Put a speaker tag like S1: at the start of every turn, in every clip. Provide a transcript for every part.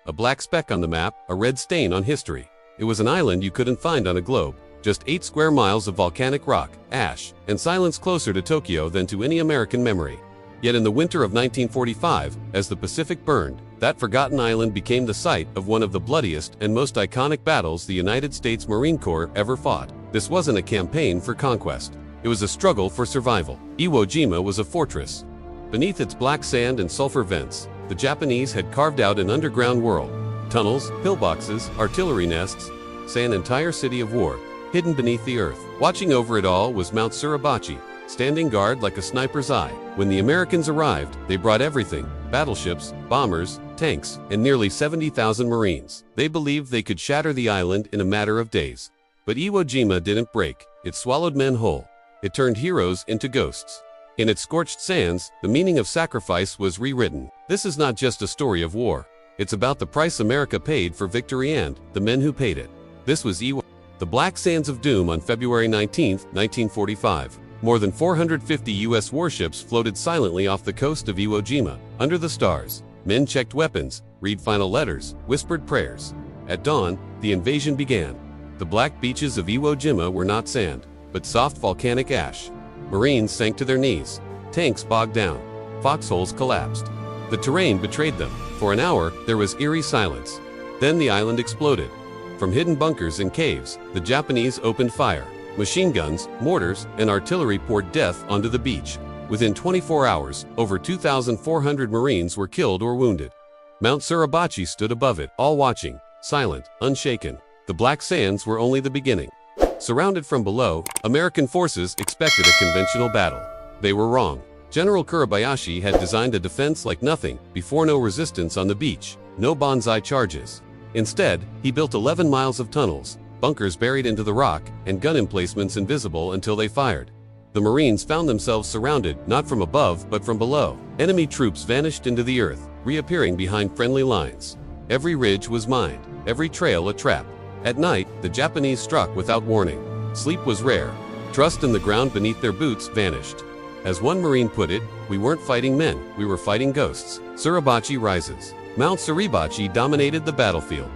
S1: a black speck on the map, a red stain on history. It was an island you couldn't find on a globe. Just 8 square miles of volcanic rock, ash, and silence closer to Tokyo than to any American memory. Yet in the winter of 1945, as the Pacific burned, that forgotten island became the site of one of the bloodiest and most iconic battles the United States Marine Corps ever fought. This wasn't a campaign for conquest. It was a struggle for survival. Iwo Jima was a fortress. Beneath its black sand and sulfur vents, the Japanese had carved out an underground world. Tunnels, pillboxes, artillery nests, an entire city of war, hidden beneath the earth. Watching over it all was Mount Suribachi, standing guard like a sniper's eye. When the Americans arrived, they brought everything: battleships, bombers, tanks, and nearly 70,000 Marines. They believed they could shatter the island in a matter of days. But Iwo Jima didn't break. It swallowed men whole. It turned heroes into ghosts. In its scorched sands, the meaning of sacrifice was rewritten. This is not just a story of war. It's about the price America paid for victory and the men who paid it. This was Iwo. The Black Sands of Doom on February 19, 1945. More than 450 U.S. warships floated silently off the coast of Iwo Jima. Under the stars, men checked weapons, read final letters, whispered prayers. At dawn, the invasion began. The black beaches of Iwo Jima were not sand, but soft volcanic ash. Marines sank to their knees. Tanks bogged down. Foxholes collapsed. The terrain betrayed them. For an hour, there was eerie silence. Then the island exploded. From hidden bunkers and caves, the Japanese opened fire. Machine guns, mortars, and artillery poured death onto the beach. Within 24 hours, over 2,400 Marines were killed or wounded. Mount Suribachi stood above it, all watching, silent, unshaken. The Black Sands were only the beginning. Surrounded from below, American forces expected a conventional battle. They were wrong. General Kuribayashi had designed a defense like nothing before. No resistance on the beach, no banzai charges. Instead, he built 11 miles of tunnels, bunkers buried into the rock, and gun emplacements invisible until they fired. The Marines found themselves surrounded, not from above, but from below. Enemy troops vanished into the earth, reappearing behind friendly lines. Every ridge was mined, every trail a trap. At night, the Japanese struck without warning. Sleep was rare. Trust in the ground beneath their boots vanished. As one Marine put it, "We weren't fighting men, we were fighting ghosts." Suribachi rises. Mount Suribachi dominated the battlefield.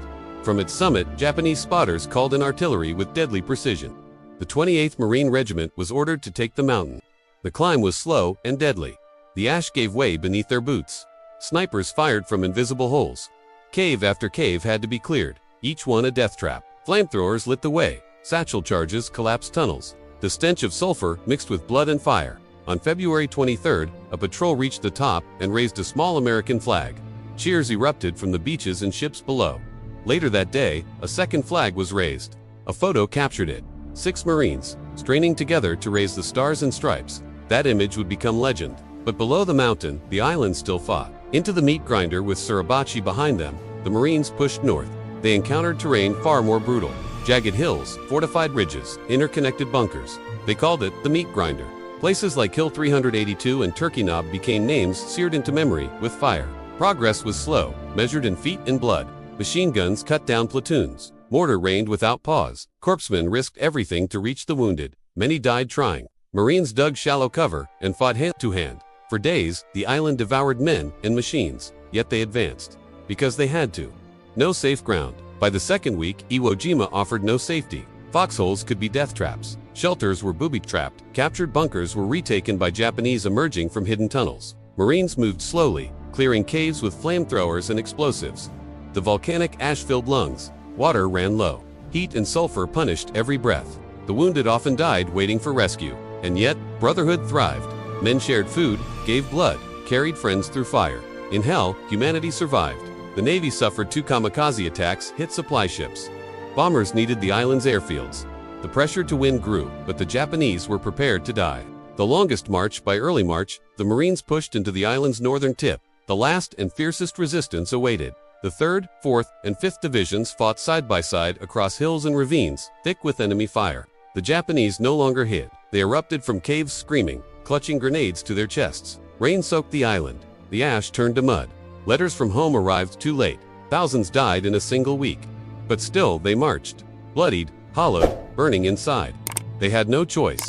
S1: From its summit, Japanese spotters called in artillery with deadly precision. The 28th Marine Regiment was ordered to take the mountain. The climb was slow and deadly. The ash gave way beneath their boots. Snipers fired from invisible holes. Cave after cave had to be cleared, each one a death trap. Flamethrowers lit the way. Satchel charges collapsed tunnels. The stench of sulfur mixed with blood and fire. On February 23rd, a patrol reached the top and raised a small American flag. Cheers erupted from the beaches and ships below. Later that day, a second flag was raised. A photo captured it. 6 Marines, straining together to raise the stars and stripes. That image would become legend. But below the mountain, the island still fought. Into the meat grinder with Suribachi behind them, the Marines pushed north. They encountered terrain far more brutal. Jagged hills, fortified ridges, interconnected bunkers. They called it the meat grinder. Places like Hill 382 and Turkey Knob became names seared into memory with fire. Progress was slow, measured in feet and blood. Machine guns cut down platoons. Mortar rained without pause. Corpsmen risked everything to reach the wounded. Many died trying. Marines dug shallow cover and fought hand to hand. For days, the island devoured men and machines, yet they advanced. Because they had to. No safe ground. By the second week, Iwo Jima offered no safety. Foxholes could be death traps. Shelters were booby-trapped. Captured bunkers were retaken by Japanese emerging from hidden tunnels. Marines moved slowly, clearing caves with flamethrowers and explosives. The volcanic ash-filled lungs. Water ran low. Heat and sulfur punished every breath. The wounded often died waiting for rescue. And yet, brotherhood thrived. Men shared food, gave blood, carried friends through fire. In hell, humanity survived. The Navy suffered 2 kamikaze attacks, hit supply ships. Bombers needed the island's airfields. The pressure to win grew, but the Japanese were prepared to die. The longest march, by early March, the Marines pushed into the island's northern tip. The last and fiercest resistance awaited. The 3rd, 4th, and 5th Divisions fought side by side across hills and ravines, thick with enemy fire. The Japanese no longer hid. They erupted from caves screaming, clutching grenades to their chests. Rain soaked the island. The ash turned to mud. Letters from home arrived too late. Thousands died in a single week. But still they marched. Bloodied, hollowed, burning inside. They had no choice.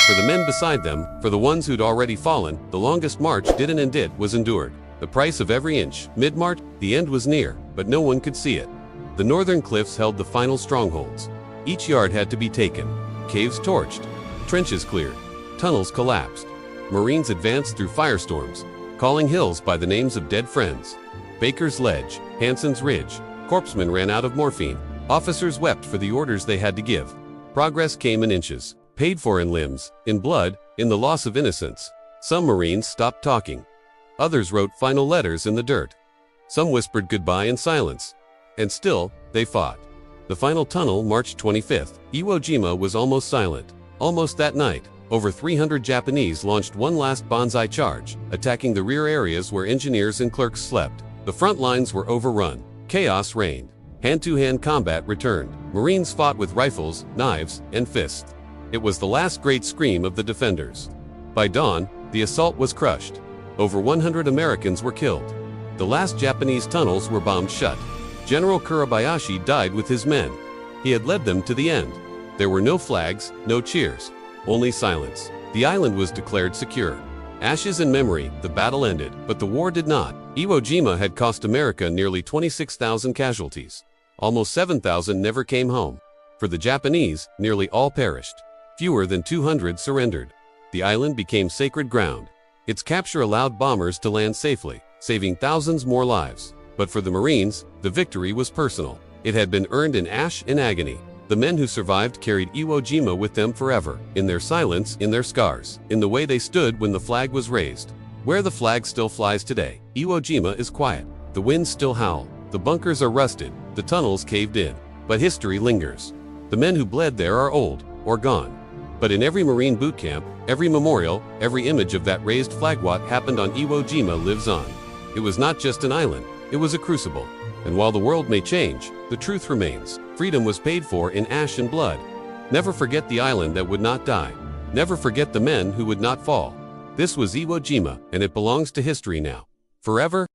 S1: For the men beside them, for the ones who'd already fallen, the longest march didn't end, it was endured. The price of every inch. Mid-March, the end was near, but no one could see it. The northern cliffs held the final strongholds. Each yard had to be taken. Caves torched. Trenches cleared. Tunnels collapsed. Marines advanced through firestorms, calling hills by the names of dead friends. Baker's Ledge, Hanson's Ridge. Corpsmen ran out of morphine. Officers wept for the orders they had to give. Progress came in inches, paid for in limbs, in blood, in the loss of innocence. Some Marines stopped talking. Others wrote final letters in the dirt. Some whispered goodbye in silence. And still, they fought. The final tunnel, March 25th. Iwo Jima was almost silent. Almost that night, over 300 Japanese launched one last banzai charge, attacking the rear areas where engineers and clerks slept. The front lines were overrun. Chaos reigned. Hand-to-hand combat returned. Marines fought with rifles, knives, and fists. It was the last great scream of the defenders. By dawn, the assault was crushed. Over 100 Americans were killed. The last Japanese tunnels were bombed shut. General Kurabayashi died with his men. He had led them to the end. There were no flags, no cheers, only silence. The island was declared secure. Ashes in memory, the battle ended, but the war did not. Iwo Jima had cost America nearly 26,000 casualties. Almost 7,000 never came home. For the Japanese, nearly all perished. Fewer than 200 surrendered. The island became sacred ground. Its capture allowed bombers to land safely, saving thousands more lives. But for the Marines, the victory was personal. It had been earned in ash and agony. The men who survived carried Iwo Jima with them forever, in their silence, in their scars, in the way they stood when the flag was raised. Where the flag still flies today, Iwo Jima is quiet. The winds still howl. The bunkers are rusted. The tunnels caved in. But history lingers. The men who bled there are old, or gone. But in every Marine boot camp, every memorial, every image of that raised flag, what happened on Iwo Jima lives on. It was not just an island. It was a crucible. And while the world may change, the truth remains. Freedom was paid for in ash and blood. Never forget the island that would not die. Never forget the men who would not fall. This was Iwo Jima, and it belongs to history now. Forever,